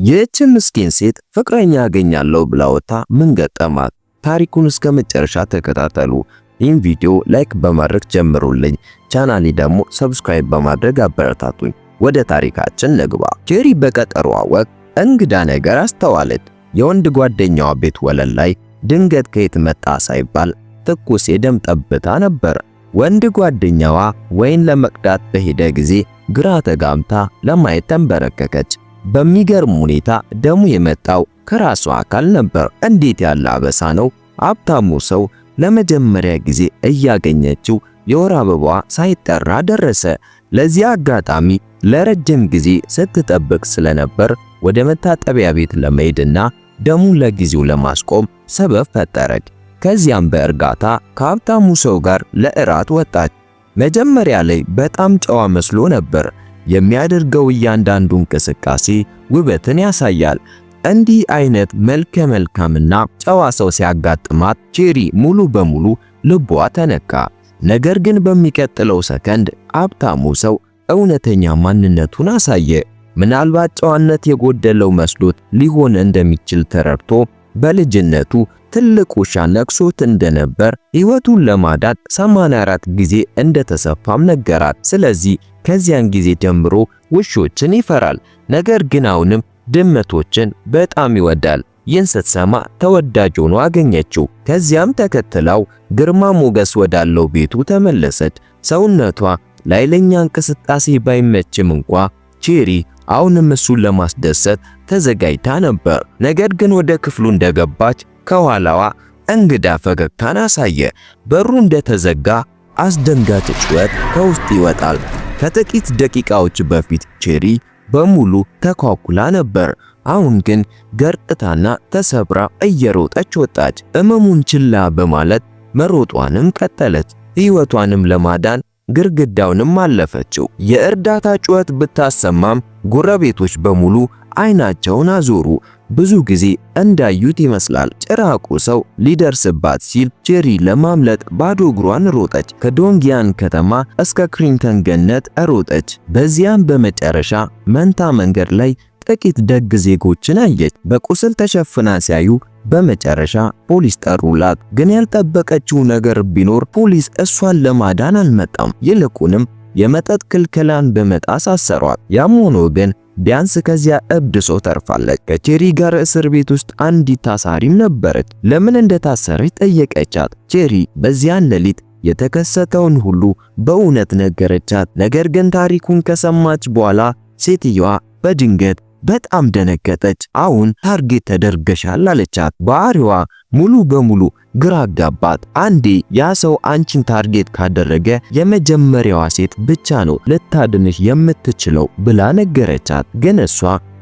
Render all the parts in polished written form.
ይህች ምስኪን ሴት ፍቅረኛ ያገኛለሁ ብላ ወጣ ምን ገጠማት? ታሪኩን እስከ መጨረሻ ተከታተሉ። ይህን ቪዲዮ ላይክ በማድረግ ጀምሩልኝ። ቻናሌ ደግሞ ሰብስክራይብ በማድረግ አበረታቱኝ። ወደ ታሪካችን ንግባ። ጄሪ በቀጠሮዋ ወቅት እንግዳ ነገር አስተዋለች። የወንድ ጓደኛዋ ቤት ወለል ላይ ድንገት ከየት መጣ ሳይባል ትኩስ የደም ጠብታ ነበር። ወንድ ጓደኛዋ ወይን ለመቅዳት በሄደ ጊዜ ግራ ተጋምታ ለማየት ተንበረከከች። በሚገርም ሁኔታ ደሙ የመጣው ከራሷ አካል ነበር። እንዴት ያለ አበሳ ነው! ሀብታሙ ሰው ለመጀመሪያ ጊዜ እያገኘችው የወር አበባዋ ሳይጠራ ደረሰ። ለዚህ አጋጣሚ ለረጅም ጊዜ ስትጠብቅ ስለነበር ወደ መታጠቢያ ቤት ለመሄድና ደሙን ለጊዜው ለማስቆም ሰበብ ፈጠረች። ከዚያም በእርጋታ ከሀብታሙ ሰው ጋር ለእራት ወጣች። መጀመሪያ ላይ በጣም ጨዋ መስሎ ነበር። የሚያደርገው እያንዳንዱ እንቅስቃሴ ውበትን ያሳያል። እንዲህ አይነት መልከ መልካምና ጨዋ ሰው ሲያጋጥማት ጄሪ ሙሉ በሙሉ ልቧ ተነካ። ነገር ግን በሚቀጥለው ሰከንድ ሀብታሙ ሰው እውነተኛ ማንነቱን አሳየ። ምናልባት ጨዋነት የጎደለው መስሎት ሊሆን እንደሚችል ተረድቶ በልጅነቱ ትልቅ ውሻ ነክሶት እንደነበር ሕይወቱን ለማዳን 84 ጊዜ እንደተሰፋም ነገራት። ስለዚህ ከዚያን ጊዜ ጀምሮ ውሾችን ይፈራል። ነገር ግን አሁንም ድመቶችን በጣም ይወዳል። ይህን ስትሰማ ተወዳጅ ሆኖ አገኘችው። ከዚያም ተከትላው ግርማ ሞገስ ወዳለው ቤቱ ተመለሰች። ሰውነቷ ላይለኛ እንቅስቃሴ ባይመችም እንኳ ጄሪ አሁንም እሱን ለማስደሰት ተዘጋጅታ ነበር። ነገር ግን ወደ ክፍሉ እንደገባች ከኋላዋ እንግዳ ፈገግታን አሳየ። በሩ እንደተዘጋ አስደንጋጭ ጩኸት ከውስጥ ይወጣል። ከጥቂት ደቂቃዎች በፊት ጄሪ በሙሉ ተኳኩላ ነበር። አሁን ግን ገርጥታና ተሰብራ እየሮጠች ወጣች። እመሙን ችላ በማለት መሮጧንም ቀጠለች። ሕይወቷንም ለማዳን ግርግዳውንም አለፈችው። የእርዳታ ጩኸት ብታሰማም ጎረቤቶች በሙሉ አይናቸውን አዞሩ። ብዙ ጊዜ እንዳዩት ይመስላል። ጭራቁ ሰው ሊደርስባት ሲል ጄሪ ለማምለጥ ባዶ እግሯን ሮጠች። ከዶንጊያን ከተማ እስከ ክሪንተን ገነት ሮጠች። በዚያም በመጨረሻ መንታ መንገድ ላይ ጥቂት ደግ ዜጎችን አየች። በቁስል ተሸፍና ሲያዩ በመጨረሻ ፖሊስ ጠሩላት። ግን ያልጠበቀችው ነገር ቢኖር ፖሊስ እሷን ለማዳን አልመጣም። ይልቁንም የመጠጥ ክልከላን በመጣስ አሰሯት። ያም ሆኖ ግን ቢያንስ ከዚያ እብድ ሰው ተርፋለች። ከጄሪ ጋር እስር ቤት ውስጥ አንዲት ታሳሪም ነበረች። ለምን እንደታሰረች ጠየቀቻት። ጄሪ በዚያን ሌሊት የተከሰተውን ሁሉ በእውነት ነገረቻት። ነገር ግን ታሪኩን ከሰማች በኋላ ሴትየዋ በድንገት በጣም ደነገጠች። አሁን ታርጌት ተደርገሻል አለቻት። ባህሪዋ ሙሉ በሙሉ ግራ አጋባት። አንዴ ያ ሰው አንቺን ታርጌት ካደረገ የመጀመሪያዋ ሴት ብቻ ነው ልታድንሽ የምትችለው ብላ ነገረቻት። ግን እሷ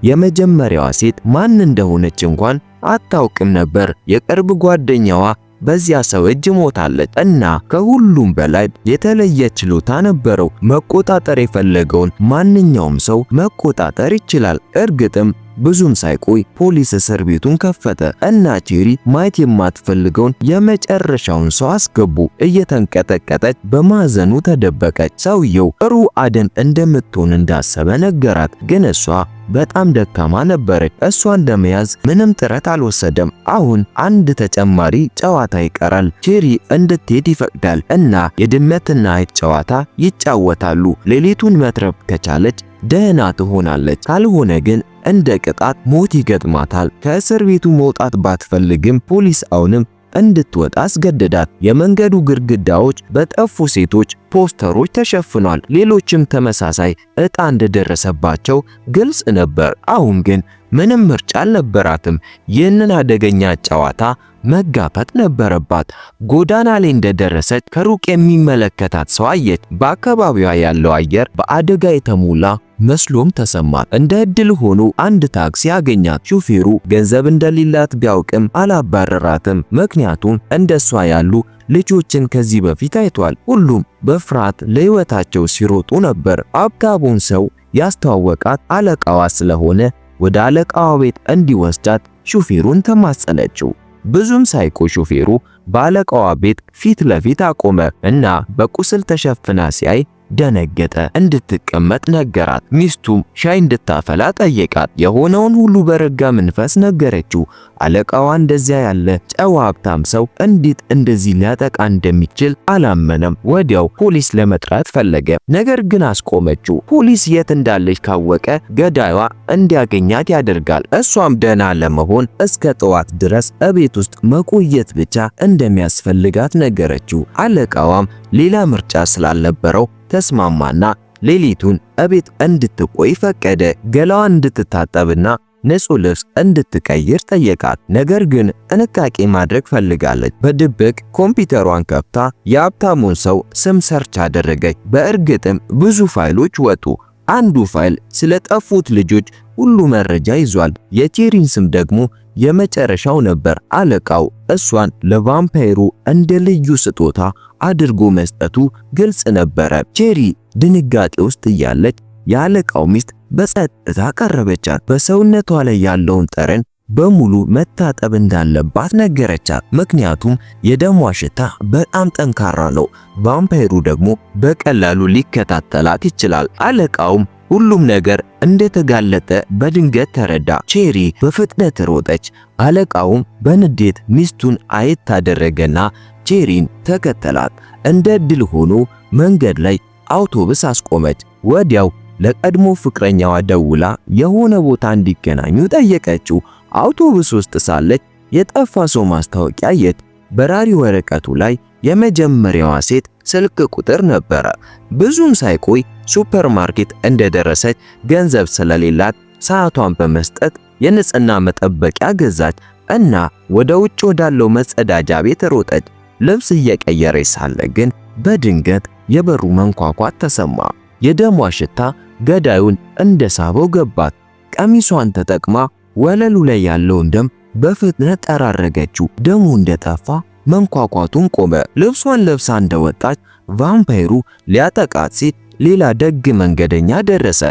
የመጀመሪያዋ ሴት ማን እንደሆነች እንኳን አታውቅም ነበር። የቅርብ ጓደኛዋ በዚያ ሰው እጅ ሞታለች እና ከሁሉም በላይ የተለየ ችሎታ ነበረው። መቆጣጠር የፈለገውን ማንኛውም ሰው መቆጣጠር ይችላል። እርግጥም ብዙም ሳይቆይ ፖሊስ እስር ቤቱን ከፈተ እና ጄሪ ማየት የማትፈልገውን የመጨረሻውን ሰው አስገቡ። እየተንቀጠቀጠች በማዘኑ ተደበቀች። ሰውየው ጥሩ አደን እንደምትሆን እንዳሰበ ነገራት። ግን እሷ በጣም ደካማ ነበረች። እሷን ለመያዝ ምንም ጥረት አልወሰደም። አሁን አንድ ተጨማሪ ጨዋታ ይቀራል። ጄሪ እንድትሄድ ይፈቅዳል እና የድመትና አይጥ ጨዋታ ይጫወታሉ። ሌሊቱን መትረፍ ከቻለች ደህና ትሆናለች። ካልሆነ ግን እንደ ቅጣት ሞት ይገጥማታል። ከእስር ቤቱ መውጣት ባትፈልግም ፖሊስ አሁንም እንድትወጣ አስገደዳት። የመንገዱ ግድግዳዎች በጠፉ ሴቶች ፖስተሮች ተሸፍኗል። ሌሎችም ተመሳሳይ ዕጣ እንደደረሰባቸው ግልጽ ነበር። አሁን ግን ምንም ምርጫ አልነበራትም። ይህንን አደገኛ ጨዋታ መጋፈጥ ነበረባት። ጎዳና ላይ እንደደረሰች ከሩቅ የሚመለከታት ሰው አየች። በአካባቢዋ ያለው አየር በአደጋ የተሞላ መስሎም ተሰማት። እንደ ዕድል ሆኖ አንድ ታክሲ አገኛት። ሹፌሩ ገንዘብ እንደሌላት ቢያውቅም አላባረራትም። ምክንያቱም እንደሷ ያሉ ልጆችን ከዚህ በፊት አይቷል። ሁሉም በፍርሃት ለሕይወታቸው ሲሮጡ ነበር። ሀብታሙን ሰው ያስተዋወቃት አለቃዋ ስለሆነ ወደ አለቃዋ ቤት እንዲወስዳት ሹፌሩን ተማጸነችው። ብዙም ሳይቆይ ሹፌሩ በአለቃዋ ቤት ፊት ለፊት አቆመ እና በቁስል ተሸፍና ሲያይ ደነገጠ። እንድትቀመጥ ነገራት። ሚስቱም ሻይ እንድታፈላ ጠየቃት። የሆነውን ሁሉ በረጋ መንፈስ ነገረችው። አለቃዋ እንደዚያ ያለ ጨዋ ሀብታም ሰው እንዴት እንደዚህ ሊያጠቃ እንደሚችል አላመነም። ወዲያው ፖሊስ ለመጥራት ፈለገ፣ ነገር ግን አስቆመችው። ፖሊስ የት እንዳለች ካወቀ ገዳይዋ እንዲያገኛት ያደርጋል። እሷም ደህና ለመሆን እስከ ጠዋት ድረስ እቤት ውስጥ መቆየት ብቻ እንደሚያስፈልጋት ነገረችው። አለቃዋም ሌላ ምርጫ ስላልነበረው ተስማማና ሌሊቱን እቤት እንድትቆይ ፈቀደ። ገላዋን እንድትታጠብና ንጹህ ልብስ እንድትቀይር ጠየቃት። ነገር ግን ጥንቃቄ ማድረግ ፈልጋለች። በድብቅ ኮምፒውተሯን ከፍታ የሀብታሙን ሰው ስም ሰርች አደረገች። በእርግጥም ብዙ ፋይሎች ወጡ። አንዱ ፋይል ስለጠፉት ልጆች ሁሉ መረጃ ይዟል። የቼሪን ስም ደግሞ የመጨረሻው ነበር። አለቃው እሷን ለቫምፓየሩ እንደ ልዩ ስጦታ አድርጎ መስጠቱ ግልጽ ነበረ። ቼሪ ድንጋጤ ውስጥ እያለች የአለቃው ሚስት በጸጥታ ቀረበቻት። በሰውነቷ ላይ ያለውን ጠረን በሙሉ መታጠብ እንዳለባት ነገረቻት። ምክንያቱም የደሟ ሽታ በጣም ጠንካራ ነው። ቫምፓየሩ ደግሞ በቀላሉ ሊከታተላት ይችላል። አለቃውም ሁሉም ነገር እንደተጋለጠ በድንገት ተረዳ። ቼሪ በፍጥነት ሮጠች። አለቃውም በንዴት ሚስቱን አየት ታደረገና ቼሪን ተከተላት። እንደ ዕድል ሆኖ መንገድ ላይ አውቶቡስ አስቆመች። ወዲያው ለቀድሞ ፍቅረኛዋ ደውላ የሆነ ቦታ እንዲገናኙ ጠየቀችው። አውቶቡስ ውስጥ ሳለች የጠፋ ሰው ማስታወቂያ አየች። በራሪ ወረቀቱ ላይ የመጀመሪያዋ ሴት ስልክ ቁጥር ነበረ። ብዙም ሳይቆይ ሱፐርማርኬት እንደደረሰች ገንዘብ ስለሌላት ሰዓቷን በመስጠት የንጽህና መጠበቂያ ገዛች እና ወደ ውጭ ወዳለው መጸዳጃ ቤት ሮጠች። ልብስ እየቀየረች ሳለ ግን በድንገት የበሩ መንኳኳት ተሰማ። የደሟ ሽታ ገዳዩን እንደሳበው ገባት። ቀሚሷን ተጠቅማ ወለሉ ላይ ያለውን ደም በፍጥነት ጠራረገችው። ደሙ እንደጠፋ መንኳኳቱን ቆመ። ልብሷን ለብሳ እንደወጣች ቫምፓየሩ ሊያጠቃት ሲል ሌላ ደግ መንገደኛ ደረሰ።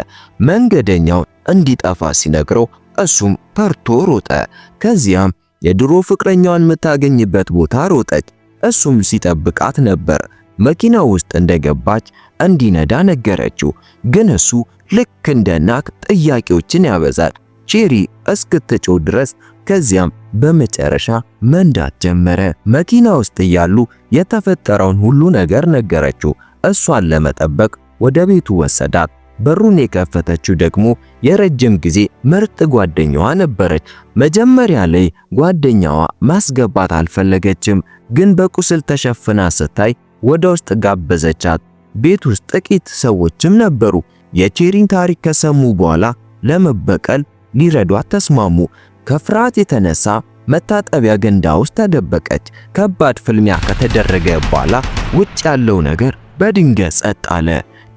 መንገደኛው እንዲጠፋ ሲነግረው እሱም ፈርቶ ሮጠ። ከዚያም የድሮ ፍቅረኛዋን የምታገኝበት ቦታ ሮጠች። እሱም ሲጠብቃት ነበር። መኪናው ውስጥ እንደገባች እንዲነዳ ነገረችው። ግን እሱ ልክ እንደ ናክ ጥያቄዎችን ያበዛል። ቼሪ እስክትጮህ ድረስ። ከዚያም በመጨረሻ መንዳት ጀመረ። መኪና ውስጥ እያሉ የተፈጠረውን ሁሉ ነገር ነገረችው። እሷን ለመጠበቅ ወደ ቤቱ ወሰዳት። በሩን የከፈተችው ደግሞ የረጅም ጊዜ ምርጥ ጓደኛዋ ነበረች። መጀመሪያ ላይ ጓደኛዋ ማስገባት አልፈለገችም፣ ግን በቁስል ተሸፍና ስታይ ወደ ውስጥ ጋበዘቻት። ቤት ውስጥ ጥቂት ሰዎችም ነበሩ። የቼሪን ታሪክ ከሰሙ በኋላ ለመበቀል ሊረዷት ተስማሙ። ከፍርሃት የተነሳ መታጠቢያ ገንዳ ውስጥ ተደበቀች። ከባድ ፍልሚያ ከተደረገ በኋላ ውጭ ያለው ነገር በድንገት ጸጥ አለ።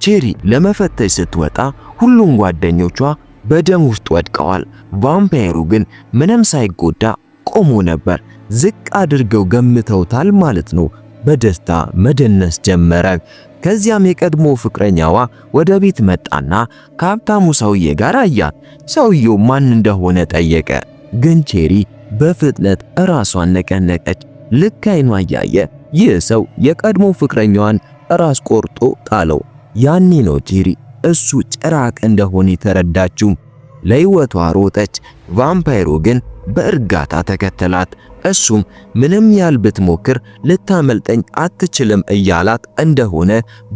ቼሪ ለመፈተሽ ስትወጣ ሁሉም ጓደኞቿ በደም ውስጥ ወድቀዋል። ቫምፓየሩ ግን ምንም ሳይጎዳ ቆሞ ነበር። ዝቅ አድርገው ገምተውታል ማለት ነው። በደስታ መደነስ ጀመረ። ከዚያም የቀድሞ ፍቅረኛዋ ወደ ቤት መጣና ከሀብታሙ ሰውዬ ጋር አያት። ሰውየው ማን እንደሆነ ጠየቀ። ግን ቼሪ በፍጥነት ራሷን ነቀነቀች። ልክ አይኗ እያየ ይህ ሰው የቀድሞ ፍቅረኛዋን ራስ ቆርጦ ጣለው። ያኔ ነው ቼሪ እሱ ጭራቅ እንደሆነ የተረዳችው። ለህይወቷ ሮጠች። ቫምፓየሩ ግን በእርጋታ ተከተላት። እሱም ምንም ያህል ብትሞክር ልታመልጠኝ አትችልም እያላት እንደሆነ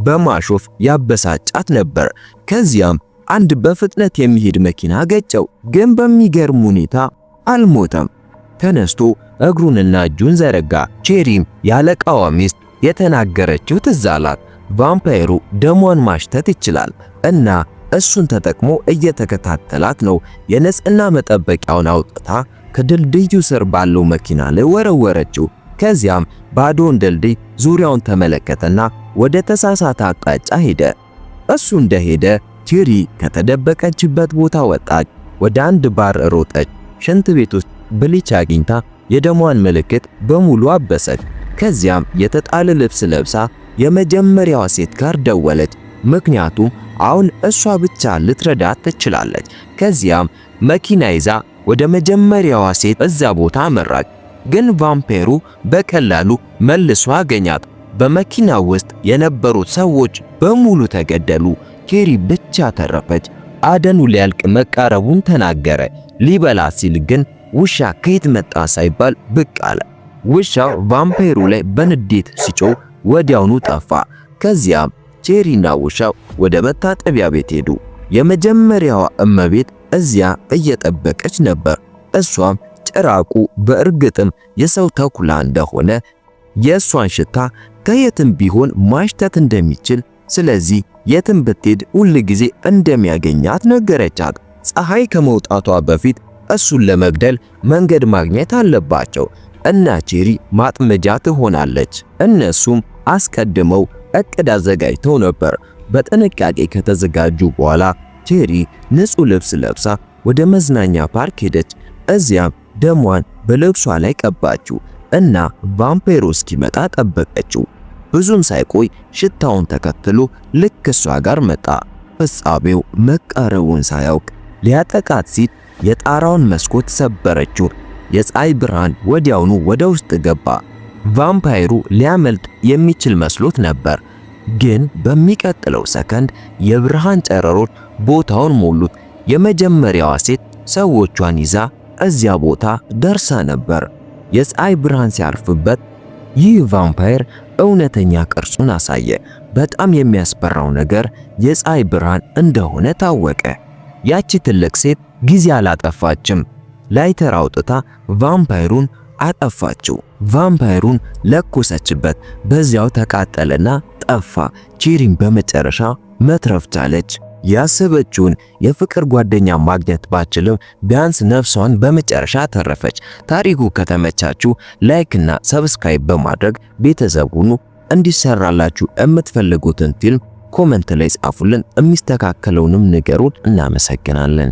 በማሾፍ ያበሳጫት ነበር። ከዚያም አንድ በፍጥነት የሚሄድ መኪና ገጨው። ግን በሚገርም ሁኔታ አልሞተም። ተነስቶ እግሩንና እጁን ዘረጋ። ቼሪም ያለቃዋ ሚስት የተናገረችው ትዝ አላት። ቫምፓየሩ ደሟን ማሽተት ይችላል እና እሱን ተጠቅሞ እየተከታተላት ነው። የንጽህና መጠበቂያውን አውጥታ ከድልድዩ ስር ባለው መኪና ላይ ወረወረችው። ከዚያም ባዶውን ድልድይ ዙሪያውን ተመለከተና ወደ ተሳሳተ አቅጣጫ ሄደ። እሱ እንደሄደ ቼሪ ከተደበቀችበት ቦታ ወጣች። ወደ አንድ ባር ሮጠች። ሽንት ቤት ውስጥ ብሊች አግኝታ የደሟን ምልክት በሙሉ አበሰች። ከዚያም የተጣለ ልብስ ለብሳ የመጀመሪያዋ ሴት ጋር ደወለች። ምክንያቱም አሁን እሷ ብቻ ልትረዳት ትችላለች። ከዚያም መኪና ይዛ ወደ መጀመሪያዋ ሴት እዛ ቦታ አመራች። ግን ቫምፓየሩ በቀላሉ መልሶ አገኛት። በመኪና ውስጥ የነበሩት ሰዎች በሙሉ ተገደሉ። ኬሪ ብቻ ተረፈች። አደኑ ሊያልቅ መቃረቡን ተናገረ። ሊበላ ሲል ግን ውሻ ከየት መጣ ሳይባል ብቅ አለ። ውሻው ቫምፓየሩ ላይ በንዴት ሲጮህ ወዲያውኑ ጠፋ። ከዚያም ቼሪና ውሻው ወደ መታጠቢያ ቤት ሄዱ። የመጀመሪያዋ እመቤት እዚያ እየጠበቀች ነበር። እሷም ጭራቁ በእርግጥም የሰው ተኩላ እንደሆነ የእሷን ሽታ ከየትም ቢሆን ማሽተት እንደሚችል፣ ስለዚህ የትም ብትሄድ ሁል ጊዜ እንደሚያገኛት ነገረቻት። ፀሐይ ከመውጣቷ በፊት እሱን ለመግደል መንገድ ማግኘት አለባቸው እና ቼሪ ማጥመጃ ትሆናለች። እነሱም አስቀድመው እቅድ አዘጋጅተው ነበር። በጥንቃቄ ከተዘጋጁ በኋላ ቼሪ ንጹህ ልብስ ለብሳ ወደ መዝናኛ ፓርክ ሄደች። እዚያም ደሟን በልብሷ ላይ ቀባችው እና ቫምፓየሩ እስኪመጣ ጠበቀችው። ብዙም ሳይቆይ ሽታውን ተከትሎ ልክ እሷ ጋር መጣ። ፍጻሜው መቃረቡን ሳያውቅ ሊያጠቃት ሲል የጣራውን መስኮት ሰበረችው። የፀሐይ ብርሃን ወዲያውኑ ወደ ውስጥ ገባ። ቫምፓየሩ ሊያመልጥ የሚችል መስሎት ነበር፣ ግን በሚቀጥለው ሰከንድ የብርሃን ጨረሮች ቦታውን ሞሉት። የመጀመሪያዋ ሴት ሰዎቿን ይዛ እዚያ ቦታ ደርሳ ነበር። የፀሐይ ብርሃን ሲያርፍበት ይህ ቫምፓየር እውነተኛ ቅርጹን አሳየ። በጣም የሚያስፈራው ነገር የፀሐይ ብርሃን እንደሆነ ታወቀ። ያቺ ትልቅ ሴት ጊዜ አላጠፋችም። ላይተር አውጥታ ቫምፓየሩን አጠፋችው። ቫምፓየሩን ለኮሰችበት። በዚያው ተቃጠለና ጠፋ። ቼሪም በመጨረሻ መትረፍ ቻለች። ያሰበችውን የፍቅር ጓደኛ ማግኘት ባችልም ቢያንስ ነፍሷን በመጨረሻ ተረፈች። ታሪኩ ከተመቻችሁ ላይክ እና ሰብስክራይብ በማድረግ ቤተሰብ ሁኑ። እንዲሰራላችሁ የምትፈልጉትን ፊልም ኮመንት ላይ ጻፉልን። የሚስተካከለውንም ንገሩን። እናመሰግናለን።